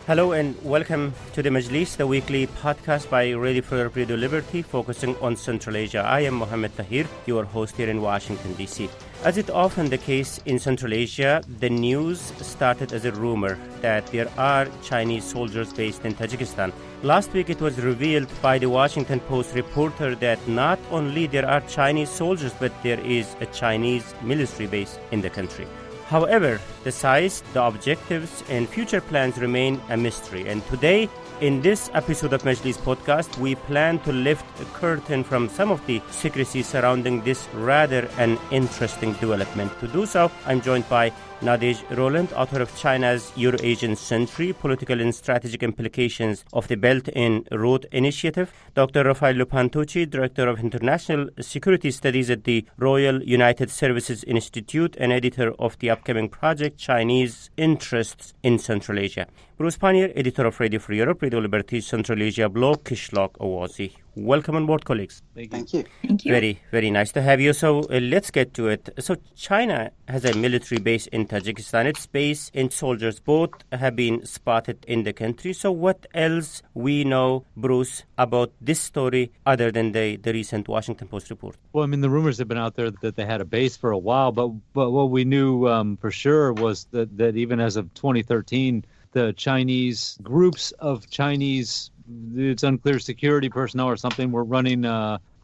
Hello and welcome to the Majlis, the weekly podcast by Radio Free Europe, Radio Liberty, focusing on Central Asia. I am Mohammed Tahir, your host here in Washington, D.C. As is often the case in Central Asia, the news started as a rumor that there are Chinese soldiers based in Tajikistan. Last week it was revealed by the Washington Post reporter that not only there are Chinese soldiers, but there is a Chinese military base in the country. However, the size, the objectives, and future plans remain a mystery. And today, in this episode of Majlis Podcast, we plan to lift a curtain from some of the secrecy surrounding this rather an interesting development. To do so, I'm joined by Nadej Roland, author of China's Euro-Asian Century, Political and Strategic Implications of the Belt and Road Initiative, Dr. Raffaello Pantucci, Director of International Security Studies at the Royal United Services Institute and editor of the upcoming project, Chinese Interests in Central Asia. Bruce Pannier, editor of Radio Free Europe, Radio Liberty's Central Asia blog, Kishlok Awazi. Welcome on board, colleagues. Thank you. Very, very nice to have you. So let's get to it. So China has a military base in Tajikistan. Its base and soldiers both have been spotted in the country. So what else we know, Bruce, about this story other than the recent Washington Post report? Well, I mean, the rumors have been out there that they had a base for a while, but what we knew for sure was that even as of 2013, the Chinese groups of Chinese, it's unclear, security personnel or something, were running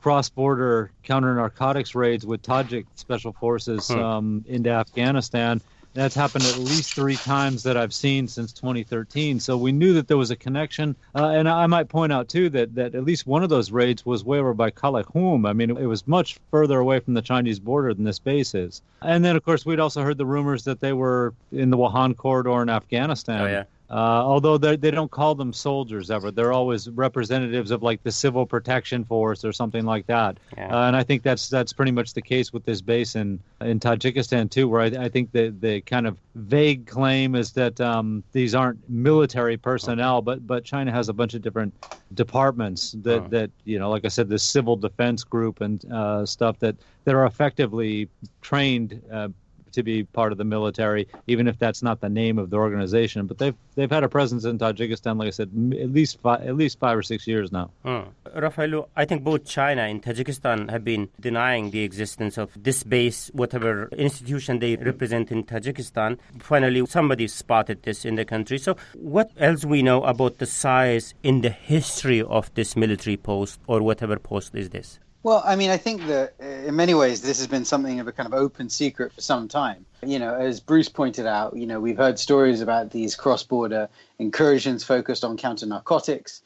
cross-border counter-narcotics raids with Tajik special forces into Afghanistan. That's happened at least 3 times that I've seen since 2013. So we knew that there was a connection. And I might point out, too, that at least one of those raids was way over by Kalakhum. I mean, it was much further away from the Chinese border than this base is. And then, of course, we'd also heard the rumors that they were in the Wuhan corridor in Afghanistan. Oh, yeah. Although they don't call them soldiers ever. They're always representatives of like the Civil Protection Force or something like that. Yeah. And I think that's pretty much the case with this base in Tajikistan too, where I think the kind of vague claim is that these aren't military personnel, but China has a bunch of different departments that you know, like I said, the Civil Defense Group and stuff that are effectively trained to be part of the military, even if that's not the name of the organization. But they've had a presence in Tajikistan, like I said, at least 5 or 6 years now. Raffaello, I think both China and Tajikistan have been denying the existence of this base, whatever institution they represent in Tajikistan. Finally, somebody spotted this in the country. So what else we know about the size in the history of this military post, or whatever post is this? Well, I mean, I think that in many ways this has been something of a kind of open secret for some time. You know, as Bruce pointed out, you know, we've heard stories about these cross-border incursions focused on counter-narcotics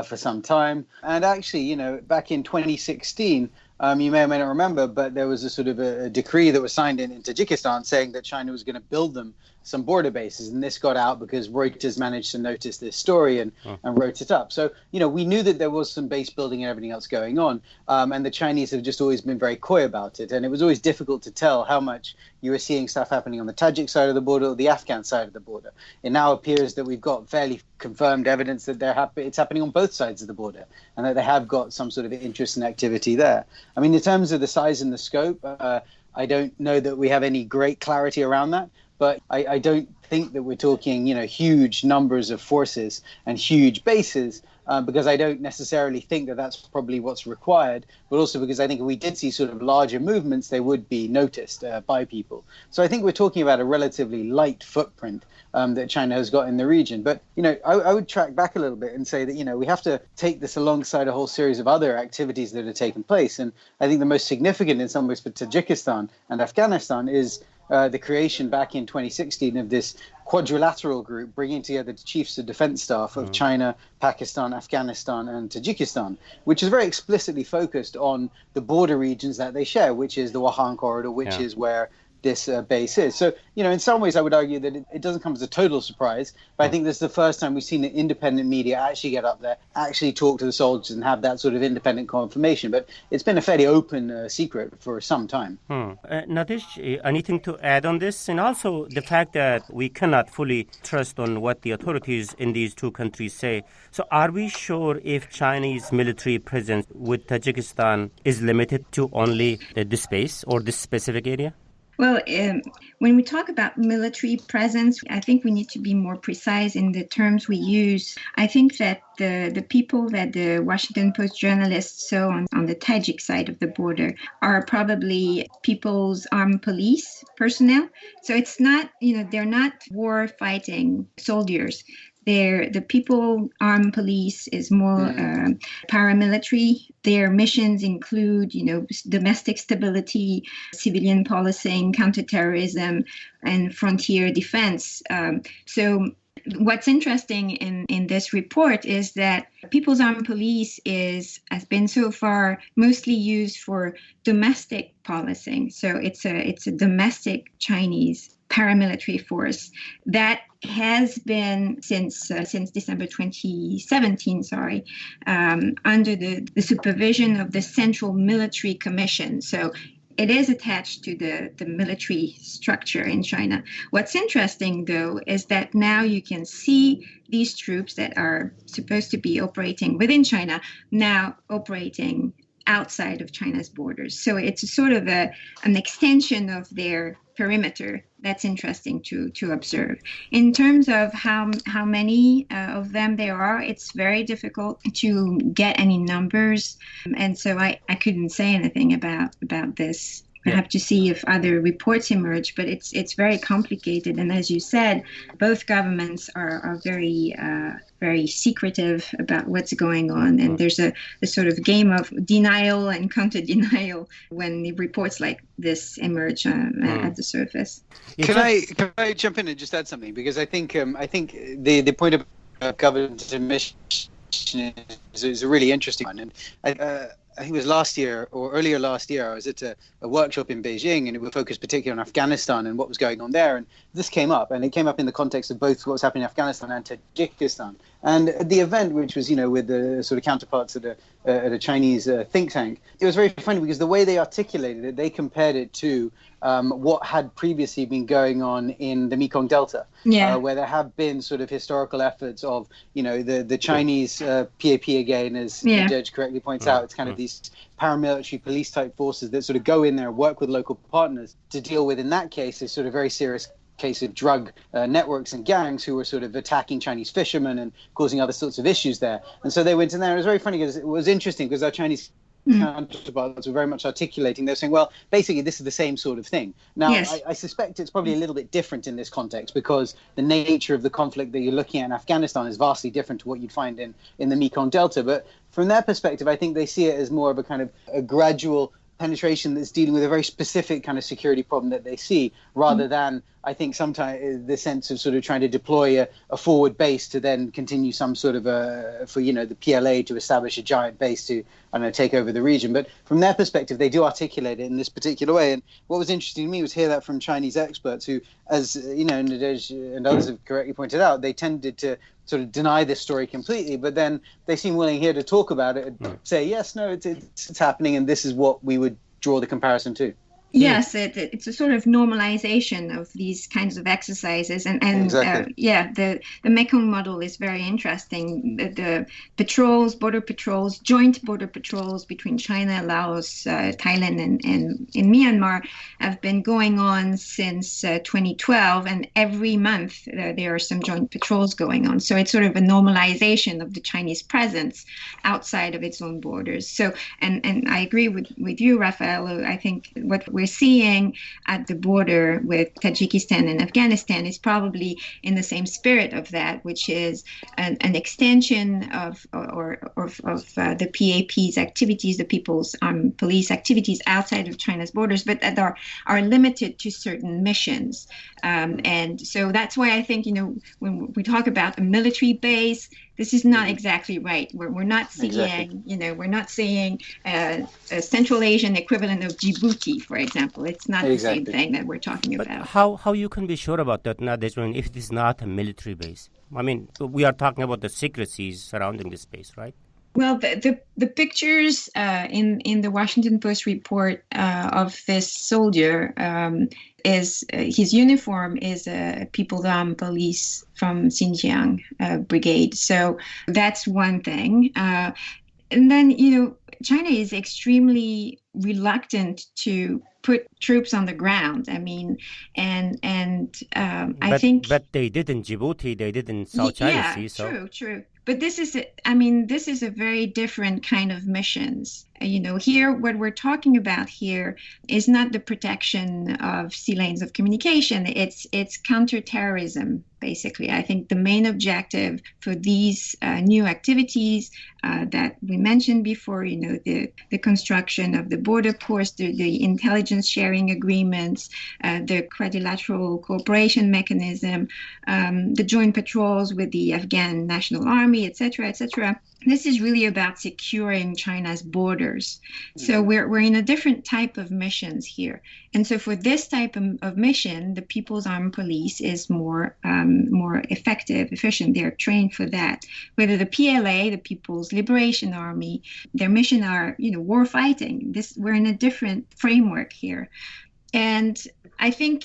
for some time. And actually, you know, back in 2016, you may or may not remember, but there was a sort of a decree that was signed in Tajikistan saying that China was going to build them some border bases. And this got out because Reuters managed to notice this story and wrote it up. So, you know, we knew that there was some base building and everything else going on. And the Chinese have just always been very coy about it. And it was always difficult to tell how much you were seeing stuff happening on the Tajik side of the border or the Afghan side of the border. It now appears that we've got fairly confirmed evidence that it's happening on both sides of the border and that they have got some sort of interest and activity there. I mean, in terms of the size and the scope, I don't know that we have any great clarity around that. But I don't think that we're talking, you know, huge numbers of forces and huge bases, because I don't necessarily think that that's probably what's required, but also because I think if we did see sort of larger movements, they would be noticed by people. So I think we're talking about a relatively light footprint that China has got in the region. But, you know, I would track back a little bit and say that, you know, we have to take this alongside a whole series of other activities that have taken place. And I think the most significant in some ways for Tajikistan and Afghanistan is the creation back in 2016 of this quadrilateral group bringing together the chiefs of defense staff of China, Pakistan, Afghanistan, and Tajikistan, which is very explicitly focused on the border regions that they share, which is the Wuhan corridor, which is where this base is. So, you know, in some ways I would argue that it doesn't come as a total surprise, but I think this is the first time we've seen an independent media actually get up there, actually talk to the soldiers and have that sort of independent confirmation. But it's been a fairly open secret for some time. Nadej, anything to add on this? And also the fact that we cannot fully trust on what the authorities in these two countries say. So are we sure if Chinese military presence with Tajikistan is limited to only this base or this specific area? Well, when we talk about military presence, I think we need to be more precise in the terms we use. I think that the people that the Washington Post journalists saw on the Tajik side of the border are probably People's Armed Police personnel. So it's not, they're not war fighting soldiers. The People Armed Police is more paramilitary. Their missions include, domestic stability, civilian policing, counterterrorism, and frontier defense. So what's interesting in this report is that People's Armed Police has been so far mostly used for domestic policing. So it's a domestic Chinese paramilitary force that has been since December 2017, under the supervision of the Central Military Commission. So it is attached to the military structure in China. What's interesting, though, is that now you can see these troops that are supposed to be operating within China now operating outside of China's borders. So it's a sort of an extension of their perimeter. That's interesting to observe. In terms of how many of them there are, it's very difficult to get any numbers. And so I couldn't say anything about this. I have to see if other reports emerge, but it's very complicated. And as you said, both governments are very very secretive about what's going on. And there's a sort of game of denial and counter-denial when reports like this emerge at the surface. Can I jump in and just add something? Because I think the point of government admission is a really interesting one. And I think it was last year or earlier last year, I was at a workshop in Beijing, and it was focused particularly on Afghanistan and what was going on there. And this came up, and it came up in the context of both what's happening in Afghanistan and Tajikistan. And at the event, which was, with the sort of counterparts at a Chinese think tank, it was very funny because the way they articulated it, they compared it to what had previously been going on in the Mekong Delta, where there have been sort of historical efforts of, the Chinese PAP again, as the judge correctly points out, it's kind of these paramilitary police type forces that sort of go in there and work with local partners to deal with, in that case, a sort of very serious case of drug networks and gangs who were sort of attacking Chinese fishermen and causing other sorts of issues there. And so they went in there. It was very funny because it was interesting because our Chinese counterparts were very much articulating. They're saying, well, basically, this is the same sort of thing. Now, I suspect it's probably a little bit different in this context because the nature of the conflict that you're looking at in Afghanistan is vastly different to what you'd find in the Mekong Delta. But from their perspective, I think they see it as more of a kind of a gradual penetration that's dealing with a very specific kind of security problem that they see, rather than, I think, sometimes the sense of sort of trying to deploy a forward base to then continue some sort of for the PLA to establish a giant base to, take over the region. But from their perspective, they do articulate it in this particular way. And what was interesting to me was hear that from Chinese experts who, as Nadej and others have correctly pointed out, they tended to sort of deny this story completely, but then they seem willing here to talk about it and say, yes, no, it's happening, and this is what we would draw the comparison to. Yes, it's a sort of normalization of these kinds of exercises, and exactly. The Mekong model is very interesting. The border patrols, joint border patrols between China, Laos, Thailand, and in Myanmar have been going on since 2012, and every month there are some joint patrols going on. So it's sort of a normalization of the Chinese presence outside of its own borders. So, and I agree with you, Rafael. I think what we're seeing at the border with Tajikistan and Afghanistan is probably in the same spirit of that, which is an extension of the PAP's activities, the People's Armed Police activities outside of China's borders, but that are limited to certain missions. And so that's why I think, when we talk about a military base, this is not exactly right. We're not seeing, we're not seeing a Central Asian equivalent of Djibouti, for example. It's not the same thing that we're talking but about. How you can be sure about that, Nadej, if it is not a military base? I mean, we are talking about the secrecies surrounding this base, right? Well, the pictures in the Washington Post report of this soldier is his uniform is a People's Armed Police from Xinjiang brigade. So that's one thing. And then, China is extremely reluctant to put troops on the ground. I mean, I think. But they did in Djibouti, they did in South China Sea. So. True. But this is a very different kind of missions. Here, what we're talking about here is not the protection of sea lanes of communication. It's counterterrorism, basically. I think the main objective for these new activities that we mentioned before, the construction of the border posts, the intelligence sharing agreements, the quadrilateral cooperation mechanism, the joint patrols with the Afghan National Army, etc., etc. This is really about securing China's borders. So we're in a different type of missions here. And so for this type of mission, the People's Armed Police is more effective, efficient. They're trained for that. Whether the PLA, the People's Liberation Army, their mission are, war fighting. We're in a different framework here. And I think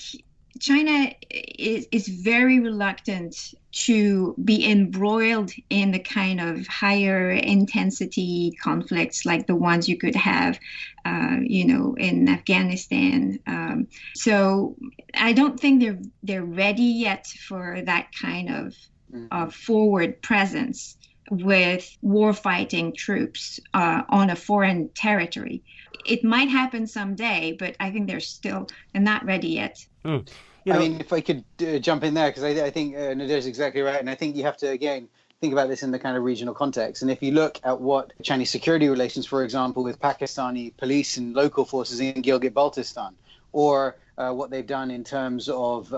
China is very reluctant to be embroiled in the kind of higher intensity conflicts like the ones you could have, in Afghanistan. So I don't think they're ready yet for that kind of forward presence with war-fighting troops on a foreign territory. It might happen someday, but I think they're not ready yet. I mean, if I could jump in there, because I think Nader's exactly right. And I think you have to, again, think about this in the kind of regional context. And if you look at what Chinese security relations, for example, with Pakistani police and local forces in Gilgit-Baltistan, or what they've done in terms of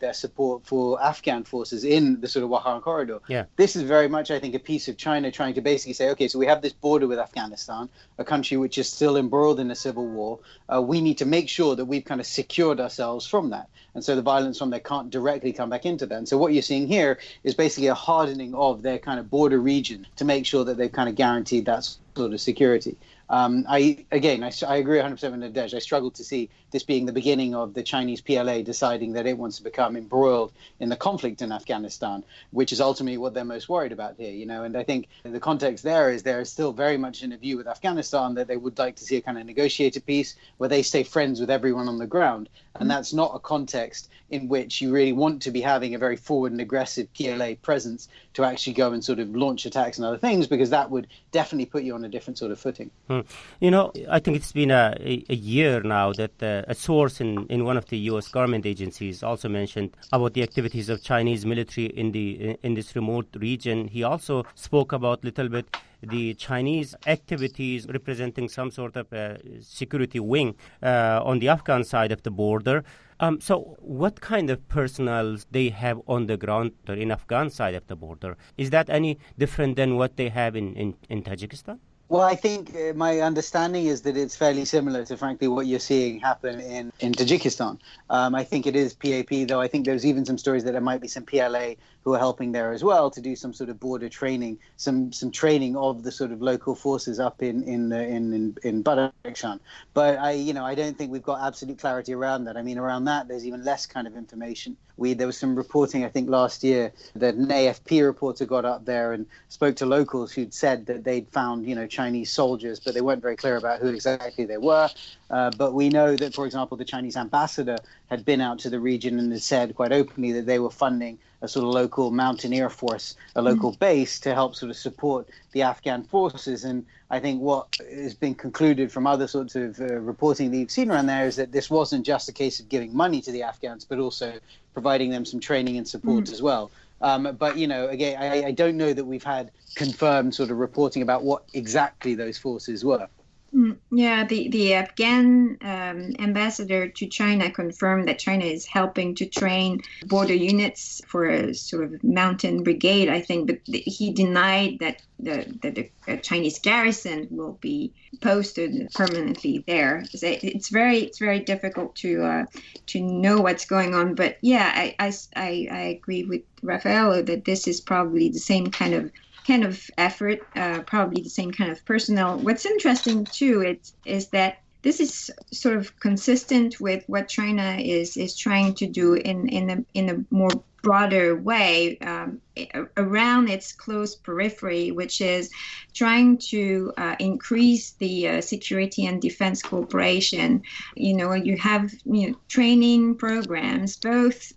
their support for Afghan forces in the sort of Wakhan corridor. Yeah. This is very much, I think, a piece of China trying to basically say, okay, so we have this border with Afghanistan, a country which is still embroiled in a civil war. We need to make sure that we've kind of secured ourselves from that. And so the violence from there can't directly come back into that. And so what you're seeing here is basically a hardening of their kind of border region to make sure that they've kind of guaranteed that sort of security. I agree 100% with Nadej. I struggle to see this being the beginning of the Chinese PLA deciding that it wants to become embroiled in the conflict in Afghanistan, which is ultimately what they're most worried about here, And I think the context there is still very much in a view with Afghanistan that they would like to see a kind of negotiated peace where they stay friends with everyone on the ground. And that's not a context in which you really want to be having a very forward and aggressive PLA presence to actually go and sort of launch attacks and other things, because that would definitely put you on a different sort of footing. I think it's been a year now that a source in one of the U.S. government agencies also mentioned about the activities of Chinese military in this remote region. He also spoke about a little bit the Chinese activities representing some sort of security wing on the Afghan side of the border. So what kind of personnel they have on the ground in Afghan side of the border? Is that any different than what they have in Tajikistan? Well, I think my understanding is that it's fairly similar to, frankly, what you're seeing happen in Tajikistan. I think it is PAP, though I think there's even some stories that there might be some PLA who are helping there as well to do some sort of border training, some training of the sort of local forces up in Badakhshan. But I don't think we've got absolute clarity around that. I mean, around that, there's even less kind of information. There was some reporting, I think, last year that an AFP reporter got up there and spoke to locals who'd said that they'd found, Chinese soldiers, but they weren't very clear about who exactly they were. But we know that, for example, the Chinese ambassador had been out to the region and had said quite openly that they were funding a sort of local mountaineer force, a local base to help sort of support the Afghan forces. And I think what has been concluded from other sorts of reporting that you've seen around there is that this wasn't just a case of giving money to the Afghans, but also providing them some training and support as well. But, again, I don't know that we've had confirmed sort of reporting about what exactly those forces were. Yeah, the Afghan ambassador to China confirmed that China is helping to train border units for a sort of mountain brigade, I think, but he denied that the Chinese garrison will be posted permanently there. It's very difficult to know what's going on. But yeah, I agree with Rafael that this is probably the same kind of effort, probably the same kind of personnel. What's interesting too is that this is sort of consistent with what China is trying to do in a more broader way around its close periphery, which is trying to increase the security and defense cooperation. You have training programs both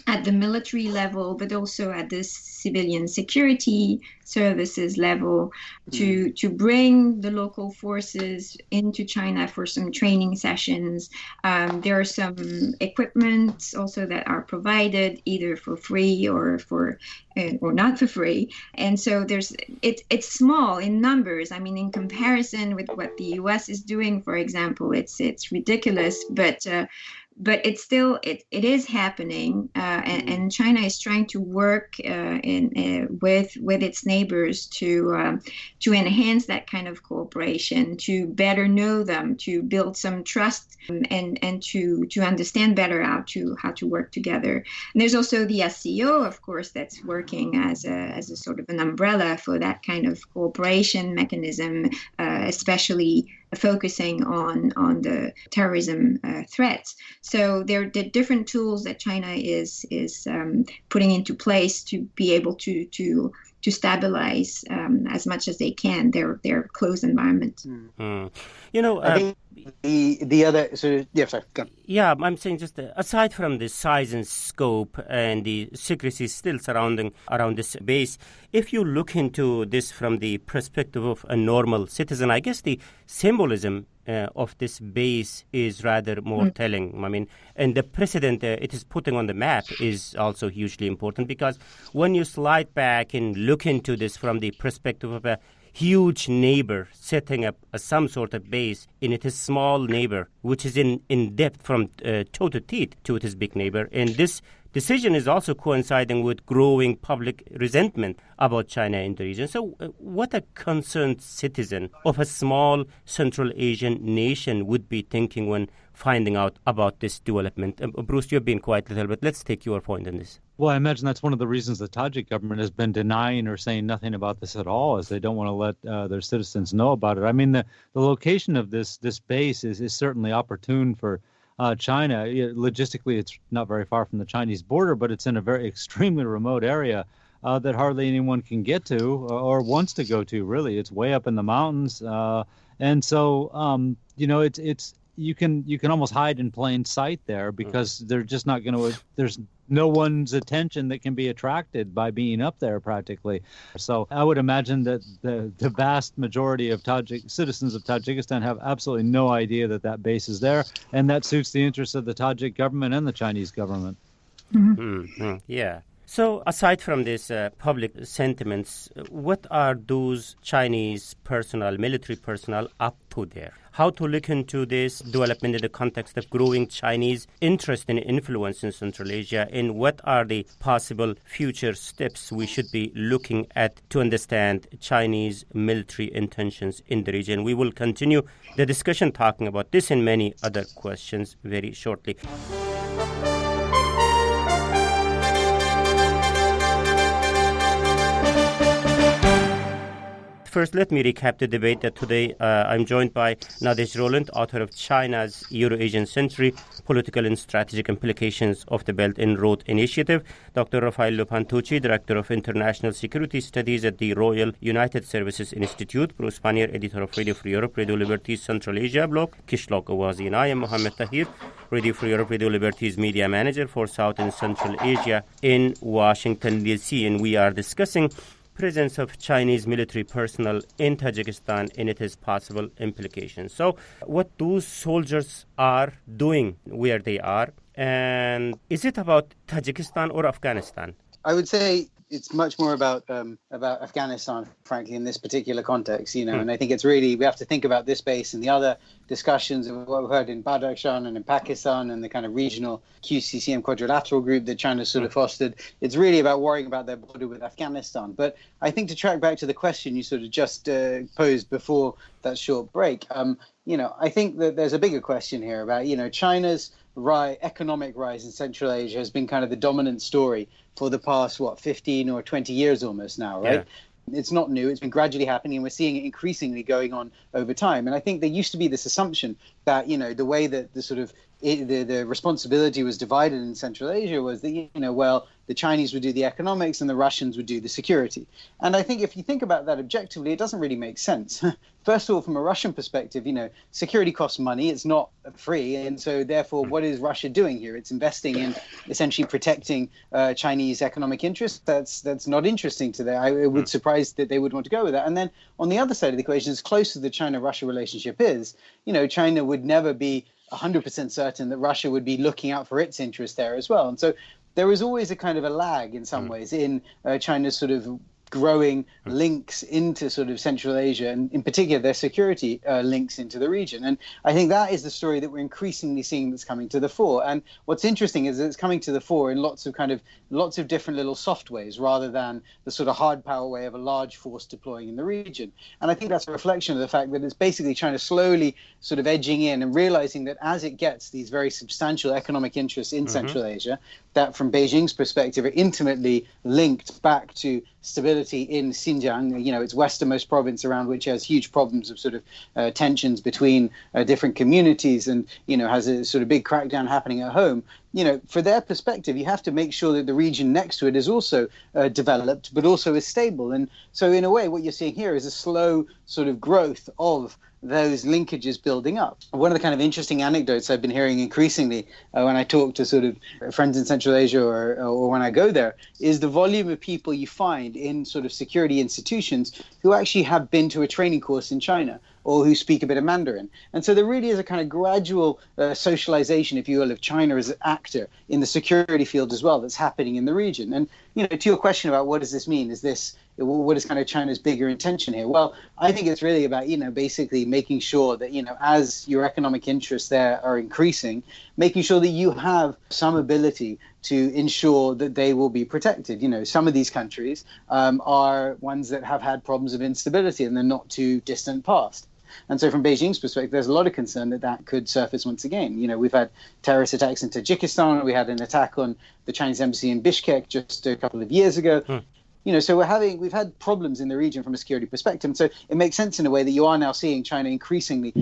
at the military level, but also at the civilian security services level to bring the local forces into China for some training sessions. There are some equipment also that are provided either for free or not for free. And so it's small in numbers. I mean, in comparison with what the US is doing, for example, it's ridiculous, but it's still it is happening, and China is trying to work with its neighbors to enhance that kind of cooperation, to better know them, to build some trust, and to understand better how to work together. And there's also the SCO, of course, that's working as a sort of an umbrella for that kind of cooperation mechanism, especially focusing on the terrorism threats. So there are the different tools that China is putting into place to be able to stabilize as much as they can their closed environment. I think the other sorry, go on. Yeah, I'm saying just aside from the size and scope and the secrecy still surrounding around this base, if you look into this from the perspective of a normal citizen, I guess the symbolism of this base is rather more telling. I mean, and the precedent it is putting on the map is also hugely important, because when you slide back and look into this from the perspective of a huge neighbor setting up some sort of base in its small neighbor, which is in depth from toe to teeth to its big neighbor. And this decision is also coinciding with growing public resentment about China in the region. So what a concerned citizen of a small Central Asian nation would be thinking when finding out about this development. Bruce, you've been quite little, but let's take your point on this. Well, I imagine that's one of the reasons the Tajik government has been denying or saying nothing about this at all, is they don't want to let their citizens know about it. I mean, the location of this base is certainly opportune for China. Logistically, it's not very far from the Chinese border, but it's in a very extremely remote area that hardly anyone can get to or wants to go to, really. It's way up in the mountains. And so, it's you can almost hide in plain sight there, because they're just not going to, there's no one's attention that can be attracted by being up there practically. So I would imagine that the vast majority of citizens of Tajikistan have absolutely no idea that base is there, and that suits the interests of the Tajik government and the Chinese government. Yeah. So aside from this public sentiments, what are those Chinese military personnel up to there? How to look into this development in the context of growing Chinese interest and influence in Central Asia, and what are the possible future steps we should be looking at to understand Chinese military intentions in the region? We will continue the discussion talking about this and many other questions very shortly. First, let me recap the debate that today I'm joined by Nadej Roland, author of China's Euro-Asian Century, Political and Strategic Implications of the Belt and Road Initiative, Dr. Raffaello Pantucci, Director of International Security Studies at the Royal United Services Institute, Bruce Pannier, Editor of Radio Free Europe, Radio Liberty's Central Asia blog, Kishlok Awazi, and I am Mohammed Tahir, Radio Free Europe, Radio Liberty's Media Manager for South and Central Asia in Washington, D.C., and we are discussing presence of Chinese military personnel in Tajikistan and its possible implications. So what those soldiers are doing where they are, and is it about Tajikistan or Afghanistan? I would say it's much more about Afghanistan, frankly, in this particular context, and I think it's really, we have to think about this base and the other discussions of what we've heard in Badakhshan and in Pakistan and the kind of regional QCCM quadrilateral group that China sort of fostered. It's really about worrying about their border with Afghanistan. But I think to track back to the question you sort of just posed before that short break, I think that there's a bigger question here about, China's economic rise in Central Asia has been kind of the dominant story for the past, 15 or 20 years almost now, right? Yeah. It's not new. It's been gradually happening, and we're seeing it increasingly going on over time. And I think there used to be this assumption that, the way that the sort of the responsibility was divided in Central Asia was that, well, the Chinese would do the economics and the Russians would do the security. And I think if you think about that objectively, it doesn't really make sense. First of all, from a Russian perspective, security costs money. It's not free. And so therefore, what is Russia doing here? It's investing in essentially protecting Chinese economic interests. That's not interesting to them. I would surprise that they would want to go with that. And then on the other side of the equation, as close as the China-Russia relationship is, China would never be 100% certain that Russia would be looking out for its interest there as well. And so there is always a kind of a lag in some ways in China's sort of growing links into sort of Central Asia, and in particular their security links into the region. And I think that is the story that we're increasingly seeing that's coming to the fore. And what's interesting is that it's coming to the fore in lots of different little soft ways, rather than the sort of hard power way of a large force deploying in the region. And I think that's a reflection of the fact that it's basically China slowly sort of edging in and realizing that as it gets these very substantial economic interests in Central Asia, that from Beijing's perspective are intimately linked back to stability in Xinjiang, its westernmost province, around which has huge problems of sort of tensions between different communities, and has a sort of big crackdown happening at home. For their perspective, you have to make sure that the region next to it is also developed, but also is stable. And so in a way, what you're seeing here is a slow sort of growth of those linkages building up. One of the kind of interesting anecdotes I've been hearing increasingly when I talk to sort of friends in Central Asia or when I go there is the volume of people you find in sort of security institutions who actually have been to a training course in China or who speak a bit of Mandarin. And so there really is a kind of gradual socialization, if you will, of China as an actor in the security field as well that's happening in the region. And, to your question about what does this mean? What is kind of China's bigger intention here? Well, I think it's really about, basically making sure that, as your economic interests there are increasing, making sure that you have some ability to ensure that they will be protected. Some of these countries are ones that have had problems of instability in the not too distant past. And so from Beijing's perspective, there's a lot of concern that could surface once again. We've had terrorist attacks in Tajikistan. We had an attack on the Chinese embassy in Bishkek just a couple of years ago. So we've had problems in the region from a security perspective. And so it makes sense in a way that you are now seeing China increasingly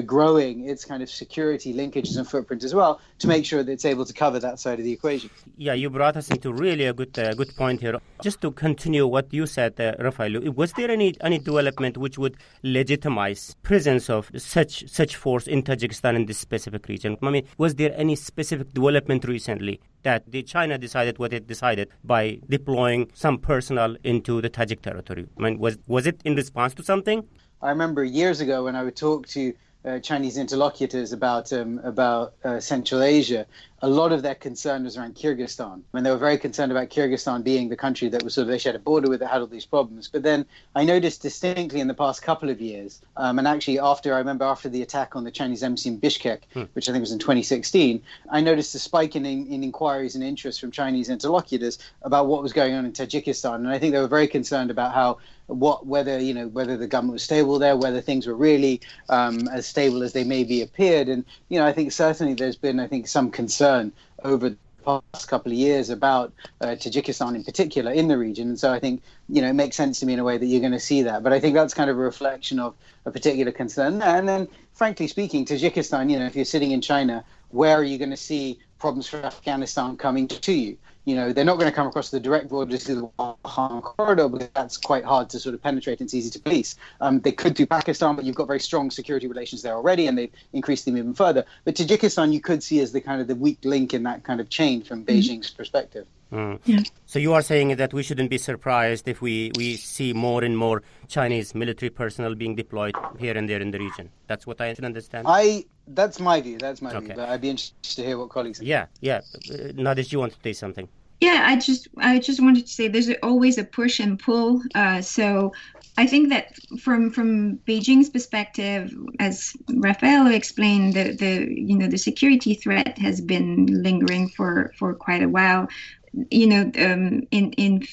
growing its kind of security linkages and footprint as well to make sure that it's able to cover that side of the equation. Yeah, you brought us into really a good point here. Just to continue what you said, Rafael, was there any development which would legitimize presence of such force in Tajikistan in this specific region? I mean, was there any specific development recently that China decided what it decided by deploying some personnel into the Tajik territory? I mean, was it in response to something? I remember years ago when I would talk to Chinese interlocutors about Central Asia, a lot of their concern was around Kyrgyzstan. I mean, they were very concerned about Kyrgyzstan being the country that was sort of, they shared a border with, that had all these problems. But then I noticed distinctly in the past couple of years, and actually after the attack on the Chinese embassy in Bishkek, which I think was in 2016, I noticed a spike in inquiries and interest from Chinese interlocutors about what was going on in Tajikistan. And I think they were very concerned about whether the government was stable there, whether things were really as stable as they maybe appeared. And, I think certainly there's been, some concern over the past couple of years about Tajikistan in particular in the region. And so I think, it makes sense to me in a way that you're going to see that. But I think that's kind of a reflection of a particular concern there. And then, frankly speaking, Tajikistan, if you're sitting in China, where are you going to see problems for Afghanistan coming to you? They're not going to come across the direct border to the Wakhan corridor, because that's quite hard to sort of penetrate and it's easy to police. They could do Pakistan, but you've got very strong security relations there already, and they've increased them even further. But Tajikistan, you could see as the kind of the weak link in that kind of chain from Beijing's perspective. Yeah. So you are saying that we shouldn't be surprised if we see more and more Chinese military personnel being deployed here and there in the region. That's what I should understand? That's my view. That's my view. But I'd be interested to hear what colleagues say. Yeah. Nadish, you want to say something? Yeah, I just wanted to say there's always a push and pull. So I think that from Beijing's perspective, as Rafael explained, the security threat has been lingering for quite a while. In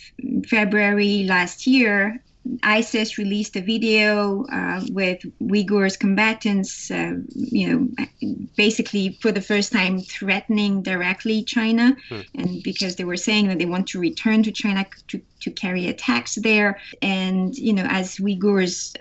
February last year, ISIS released a video with Uyghurs combatants, basically for the first time threatening directly China, and because they were saying that they want to return to China to carry attacks there. And, as Uyghurs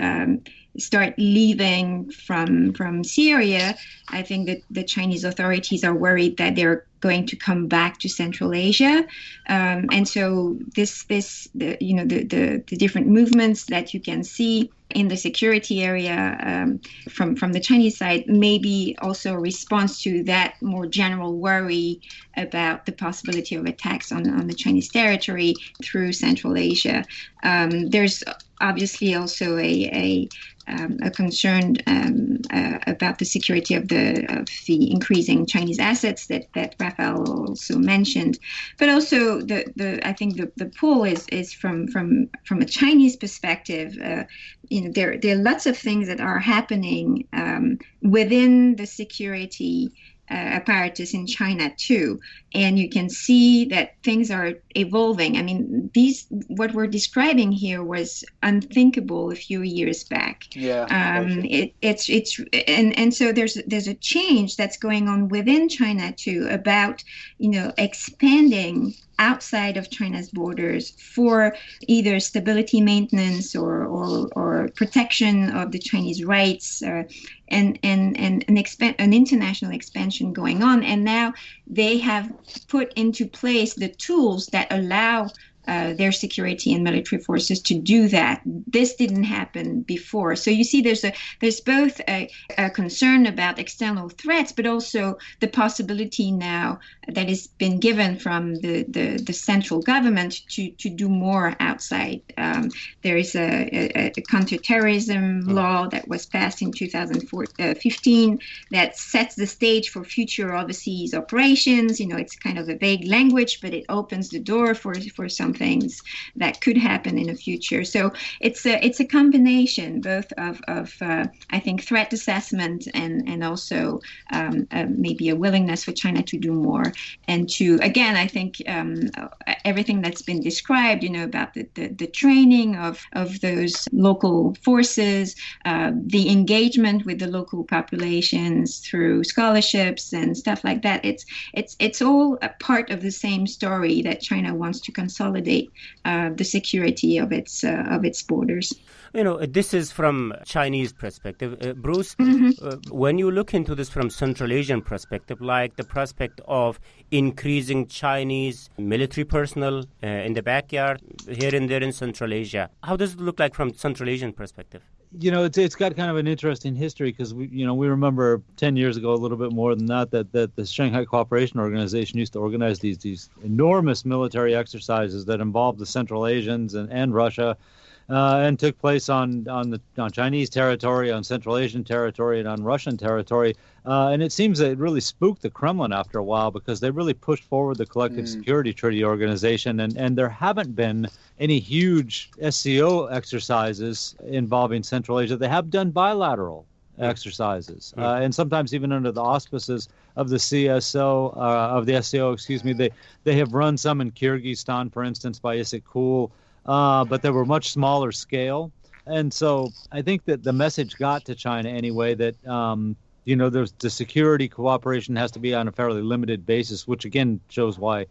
start leaving from Syria, I think that the Chinese authorities are worried that they're going to come back to Central Asia, and so the different movements that you can see in the security area from the Chinese side may be also a response to that more general worry about the possibility of attacks on the Chinese territory through Central Asia. There's obviously also a concern about the security of the increasing Chinese assets that Raphael also mentioned, but also I think the pull is from a Chinese perspective. There are lots of things that are happening within the security apparatus in China too, and you can see that things are evolving. I mean, what we're describing here was unthinkable a few years back. Yeah. And so there's a change that's going on within China too about expanding outside of China's borders for either stability maintenance or protection of the Chinese rights, and an international expansion going on. And now they have put into place the tools that allow their security and military forces to do that. This didn't happen before. So you see there's both a concern about external threats, but also the possibility now that has been given from the central government to do more outside. There is a counterterrorism law that was passed in 2015 that sets the stage for future overseas operations. It's kind of a vague language, but it opens the door for some things that could happen in the future. So it's a combination both of I think threat assessment and also maybe a willingness for China to do more, and to, again, I think everything that's been described, about the training of those local forces, the engagement with the local populations through scholarships and stuff like that. It's all a part of the same story that China wants to consolidate the security of its borders. This is from Chinese perspective. Bruce, when you look into this from Central Asian perspective, like the prospect of increasing Chinese military personnel in the backyard here and there in Central Asia, how does it look like from Central Asian perspective? It's got kind of an interesting history because we remember 10 years ago, a little bit more than that the Shanghai Cooperation Organization used to organize these enormous military exercises that involved the Central Asians and Russia, and took place on Chinese territory, on Central Asian territory, and on Russian territory. And it seems that it really spooked the Kremlin after a while because they really pushed forward the Collective Security Treaty Organization, and there haven't been any huge SCO exercises involving Central Asia. They have done bilateral exercises, and sometimes even under the auspices of the SCO, they have run some in Kyrgyzstan, for instance, by Issyk-Kul, but they were much smaller scale. And so I think that the message got to China anyway that there's the security cooperation has to be on a fairly limited basis, which again shows why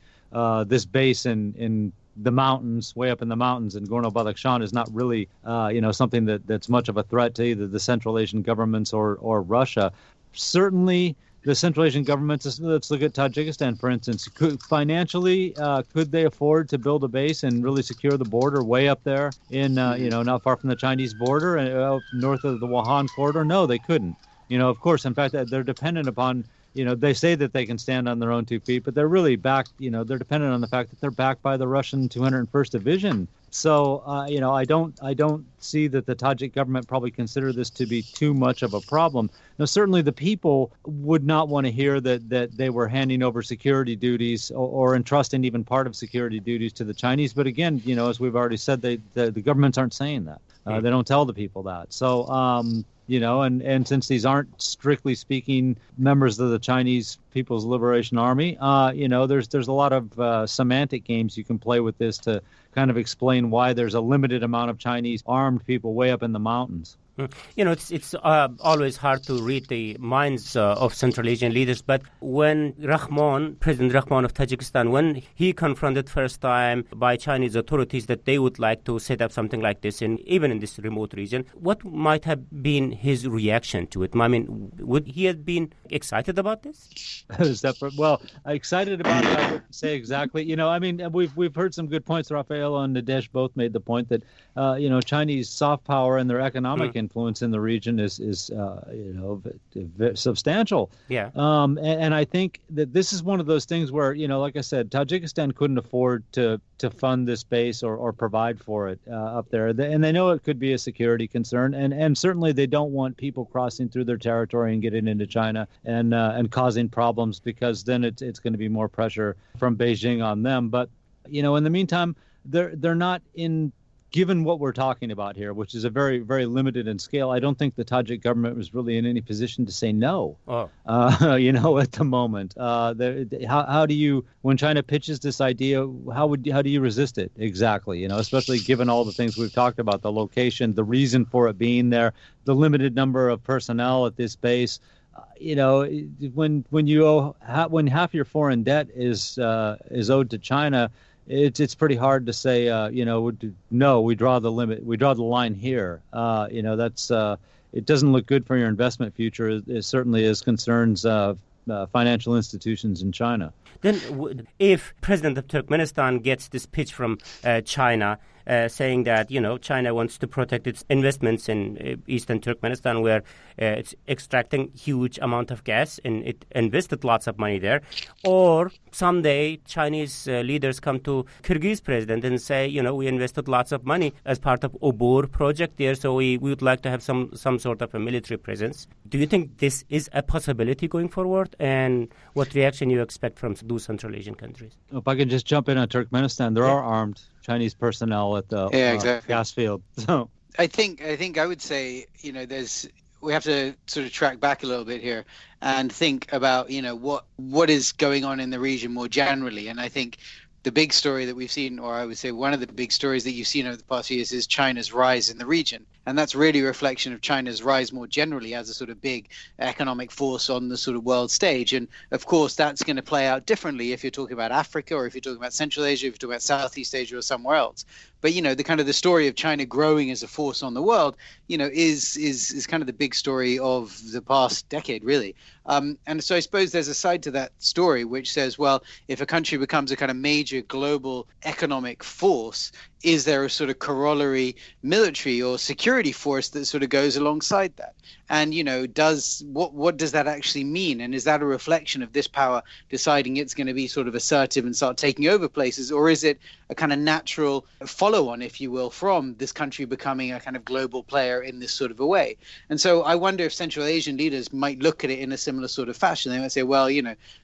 this base in the mountains, way up in the mountains in Gorno-Badakhshan is not really, something that's much of a threat to either the Central Asian governments or Russia. Certainly, the Central Asian governments, let's look at Tajikistan, for instance. Could they afford to build a base and really secure the border way up there in, not far from the Chinese border, north of the Wuhan corridor? No, they couldn't. Of course, in fact, they're dependent upon, they say that they can stand on their own 2 feet, but they're really backed, they're dependent on the fact that they're backed by the Russian 201st Division. So, I don't see that the Tajik government probably consider this to be too much of a problem. Now, certainly the people would not want to hear that they were handing over security duties or entrusting even part of security duties to the Chinese. But again, as we've already said, the governments aren't saying that. They don't tell the people that. So, and since these aren't strictly speaking members of the Chinese People's Liberation Army, there's a lot of semantic games you can play with this to kind of explain why there's a limited amount of Chinese armed people way up in the mountains. It's always hard to read the minds of Central Asian leaders, but when President Rahman of Tajikistan, when he confronted first time by Chinese authorities that they would like to set up something like this, even in this remote region, what might have been his reaction to it? I mean, would he have been excited about this? Well, excited about it, I wouldn't say exactly. We've heard some good points. Rafael and Nadesh both made the point that, Chinese soft power and their economic influence in the region is substantial. Yeah. And I think that this is one of those things where, like I said, Tajikistan couldn't afford to fund this base or provide for it up there. And they know it could be a security concern. And certainly they don't want people crossing through their territory and getting into China and causing problems, because then it's going to be more pressure from Beijing on them. But, in the meantime, they're not in... Given what we're talking about here, which is a very, very limited in scale, I don't think the Tajik government was really in any position to say no. At the moment, how do you, when China pitches this idea, how do you resist it exactly? Especially given all the things we've talked about, the location, the reason for it being there, the limited number of personnel at this base. When half your foreign debt is owed to China, it's pretty hard to say, no, we draw the limit. We draw the line here. It doesn't look good for your investment future. It certainly is concerns financial institutions in China. Then if President of Turkmenistan gets this pitch from China, saying that, China wants to protect its investments in eastern Turkmenistan, where it's extracting huge amount of gas, and it invested lots of money there. Or someday Chinese leaders come to Kyrgyz president and say, we invested lots of money as part of Obor project there, so we would like to have some sort of a military presence. Do you think this is a possibility going forward? And what reaction you expect from those Central Asian countries? If I can just jump in on Turkmenistan, there are armed Chinese personnel at the gas field. So I think I would say, we have to sort of track back a little bit here and think about, what is going on in the region more generally. And I think the big story that we've seen, or I would say one of the big stories that you've seen over the past years, is China's rise in the region. And that's really a reflection of China's rise more generally as a sort of big economic force on the sort of world stage. And of course, that's going to play out differently if you're talking about Africa, or if you're talking about Central Asia, if you're talking about Southeast Asia or somewhere else. But, the kind of the story of China growing as a force on the world, is kind of the big story of the past decade, really. And so I suppose there's a side to that story which says, well, if a country becomes a kind of major global economic force, is there a sort of corollary military or security force that sort of goes alongside that? And, what does that actually mean? And is that a reflection of this power deciding it's going to be sort of assertive and start taking over places? Or is it a kind of natural follow-on, if you will, from this country becoming a kind of global player in this sort of a way? And so I wonder if Central Asian leaders might look at it in a similar sort of fashion. They might say, well,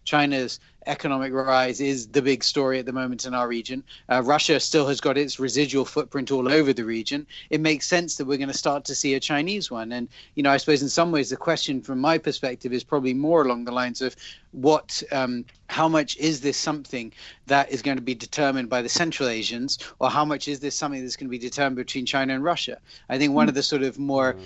China's economic rise is the big story at the moment in our region. Russia still has got its residual footprint all over the region. It makes sense that we're going to start to see a Chinese one. And, I suppose in some ways the question from my perspective is probably more along the lines of how much is this something that is going to be determined by the Central Asians, or how much is this something that's going to be determined between China and Russia? I think one of the sort of more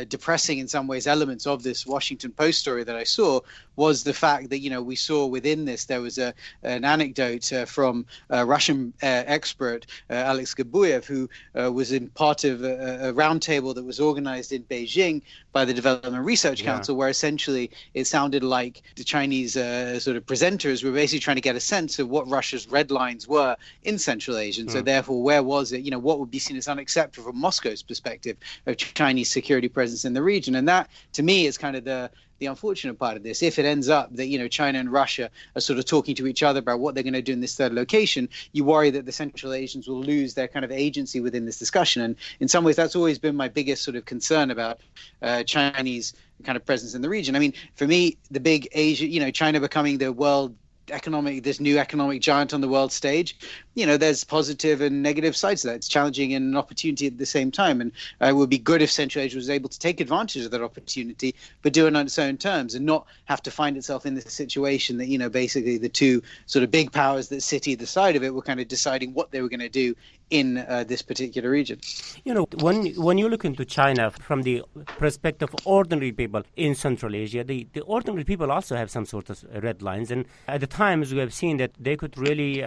depressing in some ways elements of this Washington Post story that I saw was the fact that, we saw within this, there was an anecdote from a Russian expert, Alex Gabuyev, who was in part of a roundtable that was organized in Beijing by the Development Research Council, where essentially it sounded like the Chinese sort of presenters were basically trying to get a sense of what Russia's red lines were in Central Asia. And so therefore, where was it, what would be seen as unacceptable from Moscow's perspective of Chinese security presence in the region? And that, to me, is kind of the unfortunate part of this. If it ends up that, China and Russia are sort of talking to each other about what they're going to do in this third location, you worry that the Central Asians will lose their kind of agency within this discussion. And in some ways, that's always been my biggest sort of concern about Chinese kind of presence in the region. I mean, for me, the big Asia, China becoming the world this new economic giant on the world stage, there's positive and negative sides to that. It's challenging and an opportunity at the same time. And it would be good if Central Asia was able to take advantage of that opportunity, but do it on its own terms and not have to find itself in this situation that, basically the two sort of big powers that sit either side of it were kind of deciding what they were going to do in this particular region. You know, when you look into China from the perspective of ordinary people in Central Asia, the ordinary people also have some sort of red lines. And at the times we have seen that they could really,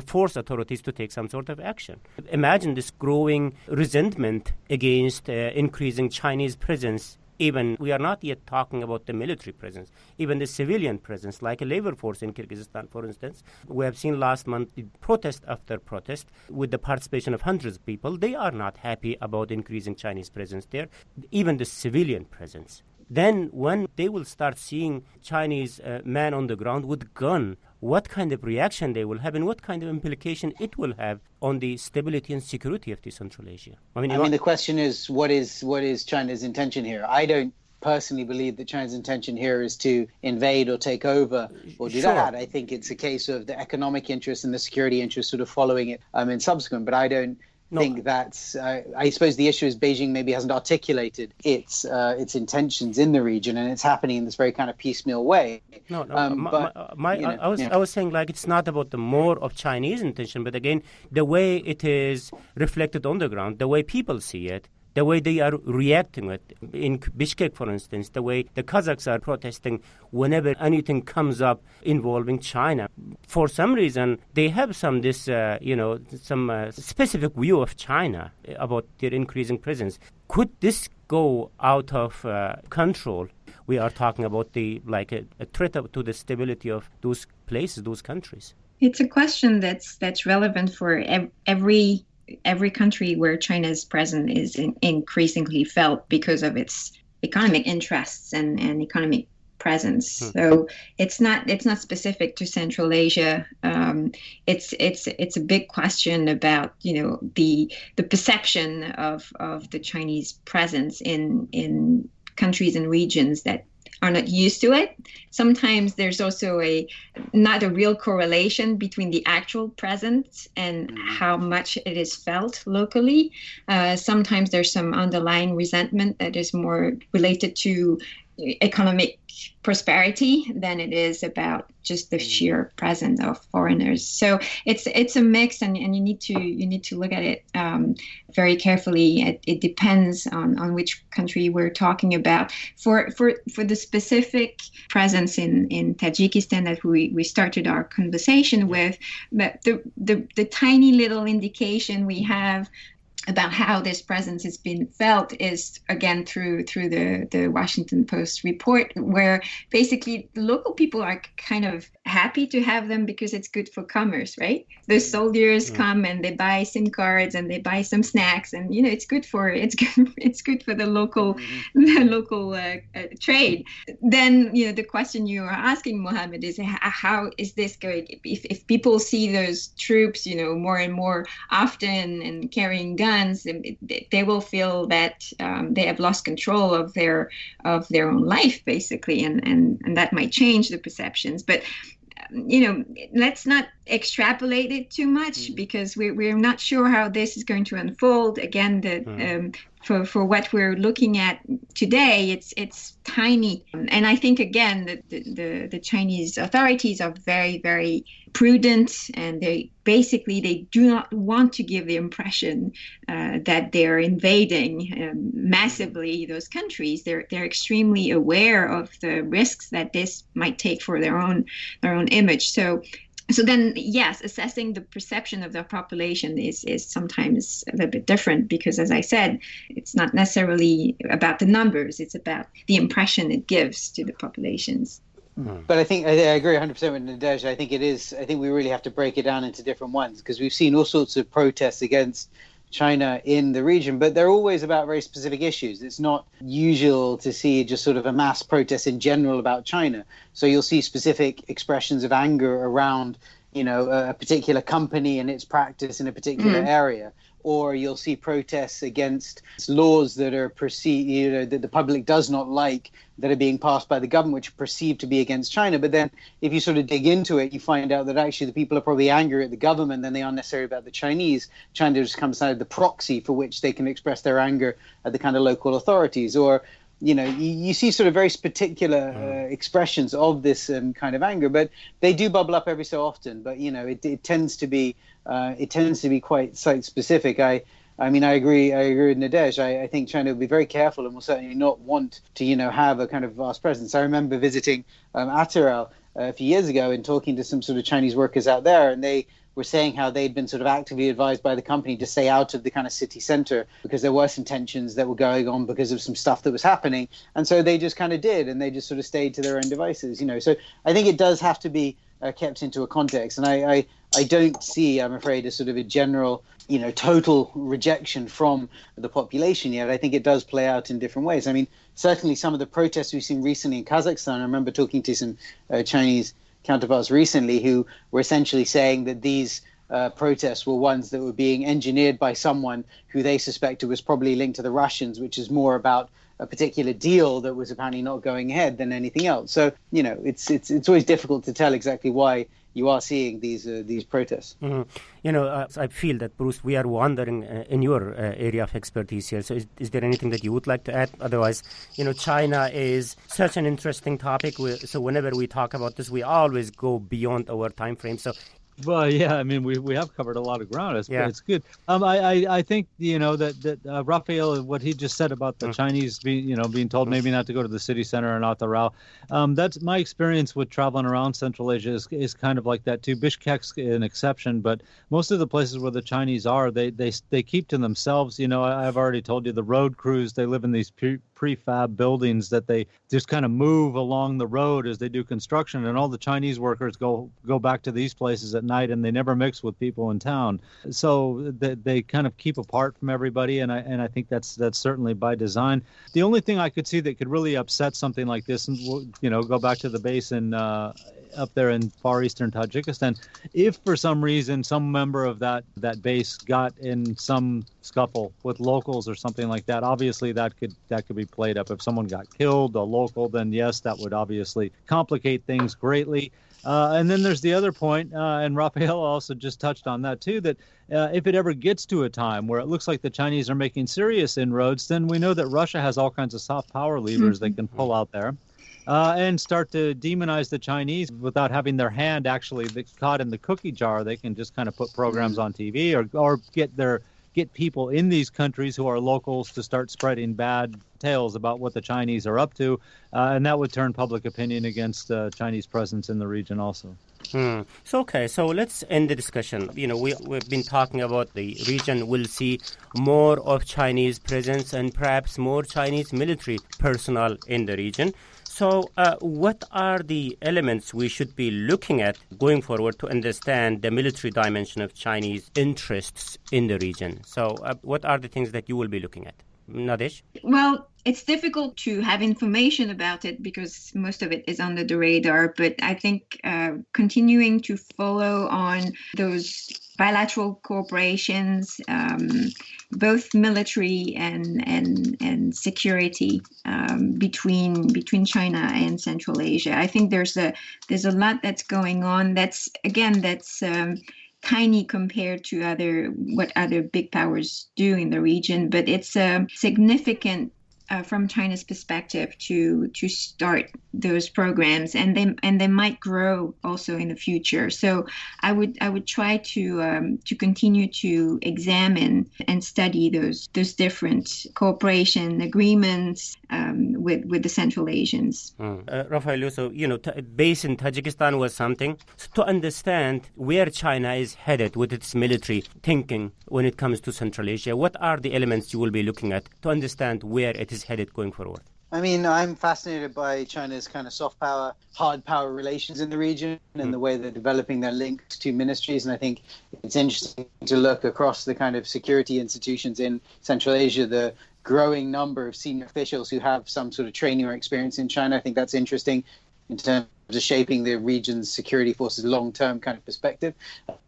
force authorities to take some sort of action. Imagine this growing resentment against increasing Chinese presence. Even we are not yet talking about the military presence, even the civilian presence, like a labor force in Kyrgyzstan, for instance. We have seen last month protest after protest with the participation of hundreds of people. They are not happy about increasing Chinese presence there, even the civilian presence. Then when they will start seeing Chinese man on the ground with gun, what kind of reaction they will have and what kind of implication it will have on the stability and security of the Central Asia. I mean, the question is, what is China's intention here? I don't personally believe that China's intention here is to invade or take over or do that. I think it's a case of the economic interests and the security interests sort of following it in subsequent, but I don't think that's. I suppose the issue is Beijing maybe hasn't articulated its intentions in the region, and it's happening in this very kind of piecemeal way. I was saying, like, it's not about the more of Chinese intention, but again, the way it is reflected on the ground, the way people see it, the way they are reacting to it. In Bishkek, for instance, the way the Kazakhs are protesting whenever anything comes up involving China. For some reason, they have some specific view of China about their increasing presence. Could this go out of control? We are talking about a threat to the stability of those places, those countries. It's a question that's relevant for every country where China's presence is increasingly felt because of its economic interests and economic presence. So it's not specific to Central Asia. It's a big question about the perception of the Chinese presence in countries and regions that are not used to it. Sometimes there's also not a real correlation between the actual presence and how much it is felt locally. Sometimes there's some underlying resentment that is more related to economic prosperity than it is about just the sheer presence of foreigners. So it's a mix, and you need to look at it very carefully. It depends on which country we're talking about. For the specific presence in Tajikistan that we started our conversation with, but the tiny little indication we have about how this presence has been felt is, again, through the Washington Post report, where basically the local people are kind of happy to have them because it's good for commerce, right? The soldiers come and they buy SIM cards and they buy some snacks, and it's good for the local trade. Then the question you are asking, Mohammed, is how is this going? If people see those troops, more and more often and carrying guns, they will feel that they have lost control of their own life, basically, and that might change the perceptions. But let's not extrapolate it too much, because we're not sure how this is going to unfold. Again, for what we're looking at today, it's tiny, and I think again that the Chinese authorities are very, very prudent, and they do not want to give the impression that they're invading massively those countries. They're extremely aware of the risks that this might take for their own image. So then, yes, assessing the perception of the population is sometimes a little bit different, because, as I said, it's not necessarily about the numbers. It's about the impression it gives to the populations. But I think I agree 100% with Nadej. I think we really have to break it down into different ones, because we've seen all sorts of protests against China in the region, but they're always about very specific issues. It's not usual to see just sort of a mass protest in general about China. So you'll see specific expressions of anger around, a particular company and its practice in a particular area. Or you'll see protests against laws that are perceived, that the public does not like, that are being passed by the government, which are perceived to be against China. But then if you sort of dig into it, you find out that actually the people are probably angry at the government than they are necessarily about the Chinese. China just comes out of the proxy for which they can express their anger at the kind of local authorities. Or you see sort of very particular expressions of this kind of anger, but they do bubble up every so often. But it tends to be quite site specific. I mean, I agree with Nadej. I think China will be very careful and will certainly not want to, have a kind of vast presence. I remember visiting Atyrau a few years ago and talking to some sort of Chinese workers out there, and they were saying how they'd been sort of actively advised by the company to stay out of the kind of city center because there were some tensions that were going on because of some stuff that was happening. And so they just kind of did, and they just sort of stayed to their own devices, So I think it does have to be kept into a context. And I don't see, I'm afraid, a sort of a general, total rejection from the population yet. I think it does play out in different ways. I mean, certainly some of the protests we've seen recently in Kazakhstan, I remember talking to some Chinese counterparts recently who were essentially saying that these protests were ones that were being engineered by someone who they suspected was probably linked to the Russians, which is more about a particular deal that was apparently not going ahead than anything else. So, it's always difficult to tell exactly why you are seeing these protests. Mm-hmm. I feel that, Bruce, we are wandering in your area of expertise here. So is there anything that you would like to add? Otherwise, China is such an interesting topic. So whenever we talk about this, we always go beyond our time frame. So well, yeah, I mean, we have covered a lot of ground. It's good. I think that Raphael, what he just said about the Chinese being told maybe not to go to the city center and Atyrau. That's my experience with traveling around Central Asia is kind of like that too. Bishkek's an exception, but most of the places where the Chinese are, they keep to themselves. I've already told you the road crews. They live in these prefab buildings that they just kind of move along the road as they do construction, and all the Chinese workers go back to these places at night, and they never mix with people in town. So they kind of keep apart from everybody, and I think that's certainly by design. The only thing I could see that could really upset something like this, and go back to the base in up there in far eastern Tajikistan, if for some reason some member of that base got in some scuffle with locals or something like that, obviously that could be played up. If someone got killed, a local, then yes, that would obviously complicate things greatly. And then there's the other point, and Raphael also just touched on that too, that if it ever gets to a time where it looks like the Chinese are making serious inroads, then we know that Russia has all kinds of soft power levers they can pull out there. And start to demonize the Chinese without having their hand actually caught in the cookie jar. They can just kind of put programs on TV or get people in these countries who are locals to start spreading bad tales about what the Chinese are up to, and that would turn public opinion against Chinese presence in the region also. So let's end the discussion. We've been talking about the region will see more of Chinese presence and perhaps more Chinese military personnel in the region. So what are the elements we should be looking at going forward to understand the military dimension of Chinese interests in the region? So what are the things that you will be looking at? Nadesh? Well, it's difficult to have information about it because most of it is under the radar. But I think continuing to follow on those bilateral cooperations, both military and security between China and Central Asia. I think there's a lot that's going on. That's tiny compared to what other big powers do in the region, but it's significant from China's perspective to start those programs, and they might grow also in the future. So I would try to continue to examine and study those different cooperation agreements with the Central Asians. Raphael, so base in Tajikistan was something. So to understand where China is headed with its military thinking when it comes to Central Asia, what are the elements you will be looking at to understand where it is headed going forward? I mean, I'm fascinated by China's kind of soft power, hard power relations in the region and the way they're developing their links to ministries. And I think it's interesting to look across the kind of security institutions in Central Asia, the growing number of senior officials who have some sort of training or experience in China. I think that's interesting in terms of shaping the region's security forces long-term kind of perspective.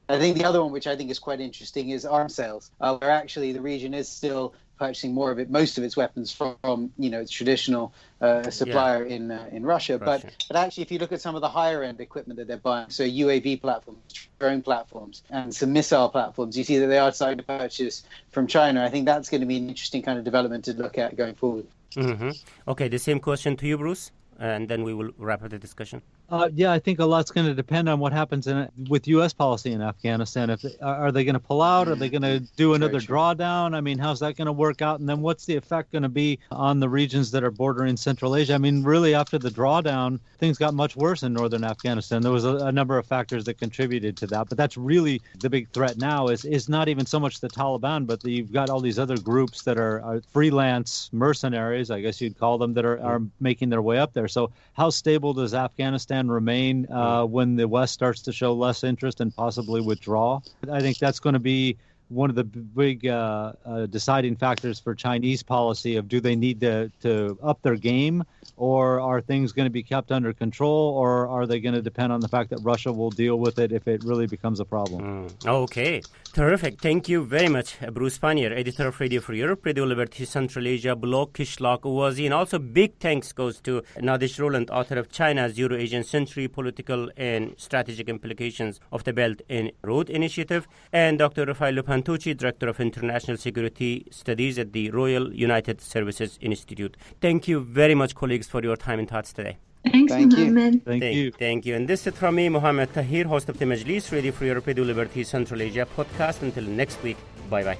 I think the other one, which I think is quite interesting, is arms sales, where actually the region is still purchasing most of its weapons from its traditional supplier in Russia. But actually, if you look at some of the higher end equipment that they're buying, so UAV platforms, drone platforms, and some missile platforms, you see that they are starting to purchase from China. I think that's going to be an interesting kind of development to look at going forward. Okay, the same question to you, Bruce, and then we will wrap up the discussion. I think a lot's going to depend on what happens with U.S. policy in Afghanistan. Are they going to pull out? Are they going to do another drawdown? I mean, how's that going to work out? And then what's the effect going to be on the regions that are bordering Central Asia? I mean, really, after the drawdown, things got much worse in northern Afghanistan. There was a number of factors that contributed to that. But that's really the big threat now is not even so much the Taliban, but you've got all these other groups that are freelance mercenaries, I guess you'd call them, that are making their way up there. So how stable does Afghanistan remain when the West starts to show less interest and possibly withdraw? I think that's going to be one of the big deciding factors for Chinese policy of do they need to up their game, or are things going to be kept under control, or are they going to depend on the fact that Russia will deal with it if it really becomes a problem? Okay, terrific. Thank you very much, Bruce Pannier, editor of Radio Free Europe, Radio Liberty Central Asia blog, Kishlak Uwazi, and also big thanks goes to Nadish Roland, author of China's Euro-Asian Century, Political and Strategic Implications of the Belt and Road Initiative, and Dr. Rafael Pantucci, Director of International Security Studies at the Royal United Services Institute. Thank you very much, colleagues, for your time and thoughts today. Thank you. Thank you. And this is from me, Mohammed Tahir, host of the Majlis, Radio Free Europe, Radio Liberty Central Asia podcast. Until next week, bye-bye.